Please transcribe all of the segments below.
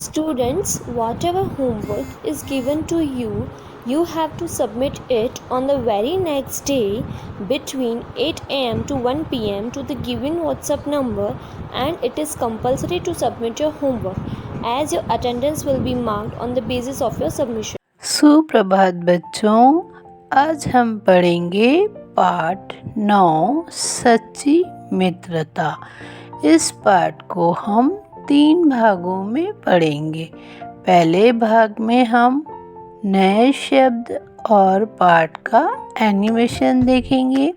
Students, whatever homework is given to you, you have to submit it on the very next day between 8 am to 1 pm to the given WhatsApp number, and it is compulsory to submit your homework as your attendance will be marked on the basis of your submission. सुप्रभात बच्चों, आज हम पढ़ेंगे पाठ 9 सच्ची मित्रता। इस पाठ को हम 3 भागों में पढ़ेंगे। पहले भाग में हम नए शब्द और पाठ का एनिमेशन देखेंगे।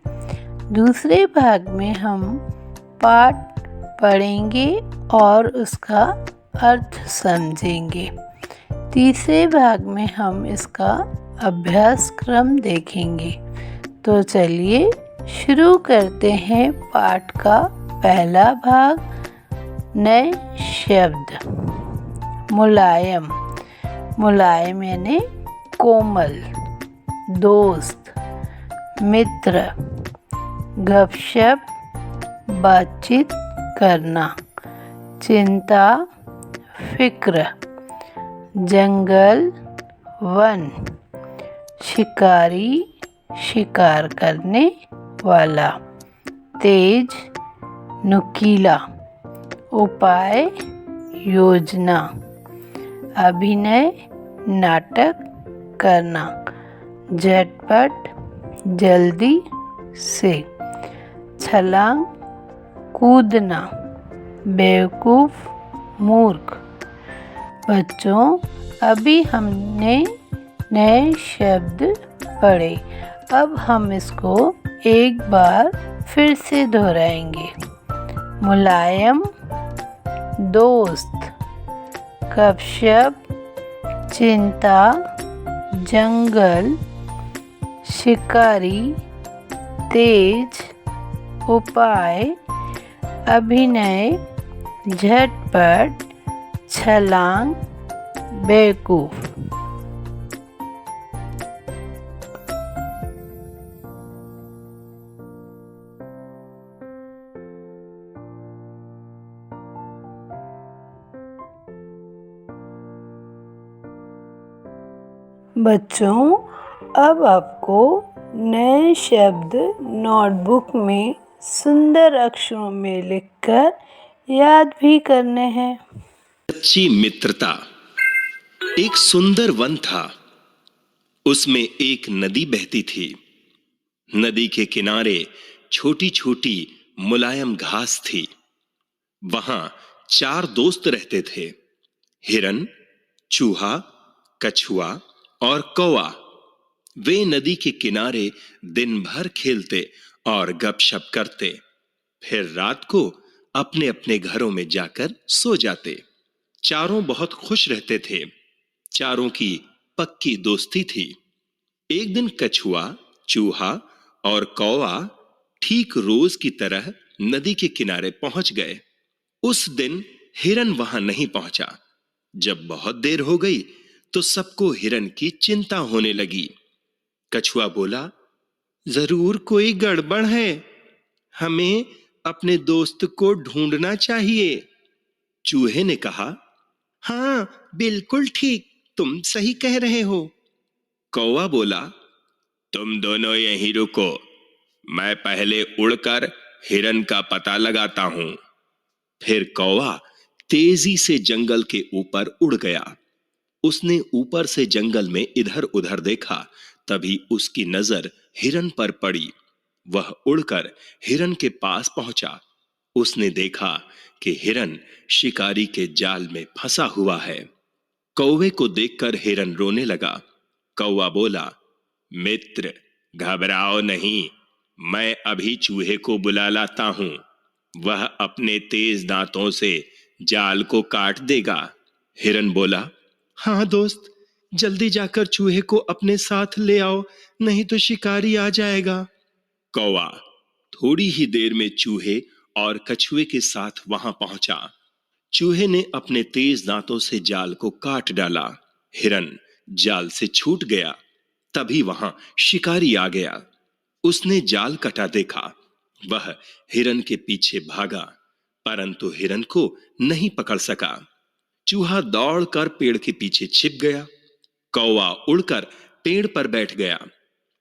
दूसरे भाग में हम पाठ पढ़ेंगे और उसका अर्थ समझेंगे। तीसरे भाग में हम इसका अभ्यास क्रम देखेंगे। तो चलिए शुरू करते हैं पाठ का पहला भाग, नए शब्द। मुलायम, मुलायम यानी कोमल। दोस्त, मित्र। गपशप, बातचीत करना। चिंता, फिक्र। जंगल, वन। शिकारी, शिकार करने वाला। तेज, नुकीला। उपाय, योजना। अभिनय, नाटक करना। झटपट, जल्दी से। छलांग, कूदना। बेवकूफ, मूर्ख। बच्चों, अभी हमने नए शब्द पढ़े। अब हम इसको एक बार फिर से दोहराएंगे। मुलायम, दोस्त। गपशप, चिंता। जंगल, शिकारी। तेज, उपाय। अभिनय, झटपट। छलांग, बेवकूफ। बच्चों, अब आपको नए शब्द नोटबुक में सुंदर अक्षरों में लिखकर याद भी करने हैं। सच्ची मित्रता। एक सुंदर वन था। उसमें एक नदी बहती थी। नदी के किनारे छोटी छोटी मुलायम घास थी। वहां 4 दोस्त रहते थे, हिरन, चूहा, कछुआ और कौवा। वे नदी के किनारे दिन भर खेलते और गपशप करते, फिर रात को अपने अपने घरों में जाकर सो जाते। चारों बहुत खुश रहते थे। चारों की पक्की दोस्ती थी। एक दिन कछुआ, चूहा और कौवा ठीक रोज की तरह नदी के किनारे पहुंच गए। उस दिन हिरन वहां नहीं पहुंचा। जब बहुत देर हो गई तो सबको हिरन की चिंता होने लगी। कछुआ बोला, जरूर कोई गड़बड़ है, हमें अपने दोस्त को ढूंढना चाहिए। चूहे ने कहा, हाँ बिल्कुल ठीक, तुम सही कह रहे हो। कौवा बोला, तुम दोनों यहीं रुको, मैं पहले उड़कर हिरन का पता लगाता हूं। फिर कौवा तेजी से जंगल के ऊपर उड़ गया। उसने ऊपर से जंगल में इधर उधर देखा, तभी उसकी नजर हिरन पर पड़ी। वह उड़कर हिरन के पास पहुंचा। उसने देखा कि हिरन शिकारी के जाल में फंसा हुआ है। कौवे को देखकर हिरन रोने लगा। कौवा बोला, मित्र, घबराओ नहीं, मैं अभी चूहे को बुला लाता हूं। वह अपने तेज दांतों से जाल को काट देगा। हिरन बोला, हाँ दोस्त, जल्दी जाकर चूहे को अपने साथ ले आओ, नहीं तो शिकारी आ जाएगा। कौवा थोड़ी ही देर में चूहे और कछुए के साथ वहां पहुंचा। चूहे ने अपने तेज दांतों से जाल को काट डाला। हिरन जाल से छूट गया। तभी वहां शिकारी आ गया। उसने जाल कटा देखा। वह हिरन के पीछे भागा, परंतु हिरन को नहीं पकड़ सका। चूहा दौड़कर पेड़ के पीछे छिप गया। कौवा उड़कर पेड़ पर बैठ गया,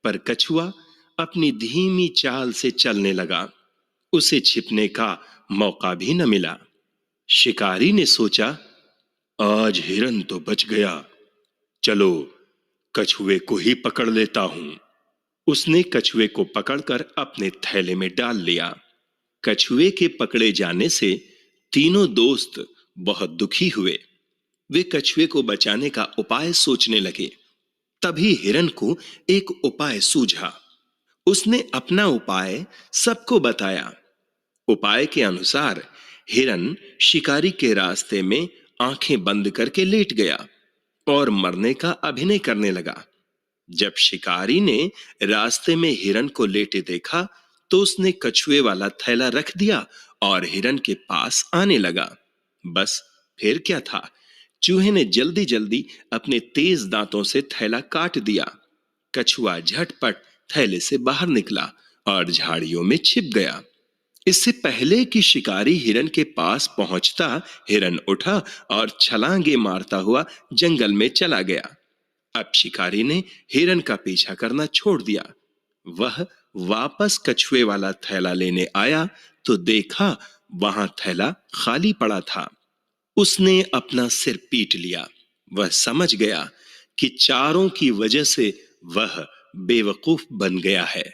पर कछुआ अपनी धीमी चाल से चलने लगा। उसे छिपने का मौका भी न मिला। शिकारी ने सोचा, आज हिरन तो बच गया, चलो कछुए को ही पकड़ लेता हूं। उसने कछुए को पकड़कर अपने थैले में डाल लिया। कछुए के पकड़े जाने से तीनों दोस्त बहुत दुखी हुए। वे कछुए को बचाने का उपाय सोचने लगे। तभी हिरन को एक उपाय सूझा। उसने अपना उपाय सबको बताया। उपाय के अनुसार हिरन शिकारी के रास्ते में आंखें बंद करके लेट गया और मरने का अभिनय करने लगा। जब शिकारी ने रास्ते में हिरन को लेटे देखा तो उसने कछुए वाला थैला रख दिया और हिरन के पास आने लगा। बस फिर क्या था, चूहे ने जल्दी जल्दी अपने तेज दांतों से थैला काट दिया। कछुआ झटपट थैले से बाहर निकला और झाड़ियों में छिप गया। इससे पहले कि शिकारी हिरन के पास पहुंचता, हिरन उठा और छलांगे मारता हुआ जंगल में चला गया। अब शिकारी ने हिरन का पीछा करना छोड़ दिया। वह वापस कछुए वाला थैला लेने आया तो देखा वहां थैला खाली पड़ा था। उसने अपना सिर पीट लिया। वह समझ गया कि चारों की वजह से वह बेवकूफ बन गया है।